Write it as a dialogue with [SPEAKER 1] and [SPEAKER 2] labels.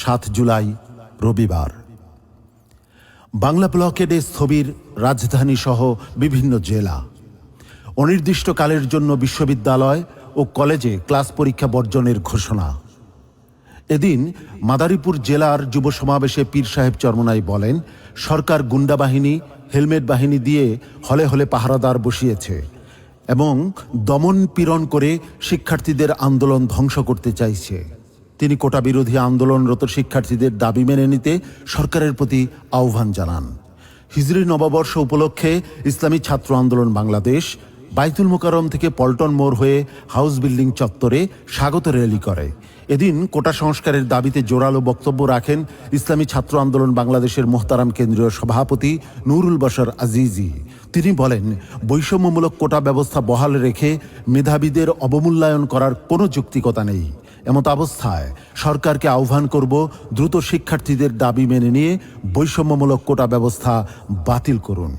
[SPEAKER 1] 7 জুলাই রবিবার। বাংলা ব্লকেডে স্থবির রাজধানী সহ বিভিন্ন জেলা। অনির্দিষ্টকালের জন্য বিশ্ববিদ্যালয় ও কলেজে ক্লাস পরীক্ষা বর্জনের ঘোষণা। এদিন মাদারীপুর জেলার যুব সমাবেশে পীর সাহেব চরমনাই বলেন, সরকার গুন্ডা বাহিনী, হেলমেট বাহিনী দিয়ে হলে হলে পাহারাদার বসিয়েছে এবং দমন পীড়ন করে শিক্ষার্থীদের আন্দোলন ধ্বংস করতে চাইছে। তিনি কোটা বিরোধী আন্দোলনরত শিক্ষার্থীদের দাবি মেনে নিতে সরকারের প্রতি আহ্বান জানান। হিজরি নববর্ষ উপলক্ষে ইসলামী ছাত্র আন্দোলন বাংলাদেশ বাইতুল মোকাররম থেকে পল্টন মোড় হয়ে হাউস বিল্ডিং চত্বরে স্বাগত র্যালি করে। এদিন কোটা সংস্কারের দাবিতে জোরালো বক্তব্য রাখেন ইসলামী ছাত্র আন্দোলন বাংলাদেশের মোহতারাম কেন্দ্রীয় সভাপতি নুরুল বশর আজিজি। তিনি বলেন, বৈষম্যমূলক কোটা ব্যবস্থা বহাল রেখে মেধাবীদের অবমূল্যায়ন করার কোনো যৌক্তিকতা নেই। এমত অবস্থায় সরকারকে আহ্বান করব, দ্রুত শিক্ষার্থীদের দাবি মেনে নিয়ে বৈষম্যমূলক কোটা ব্যবস্থা বাতিল করুন।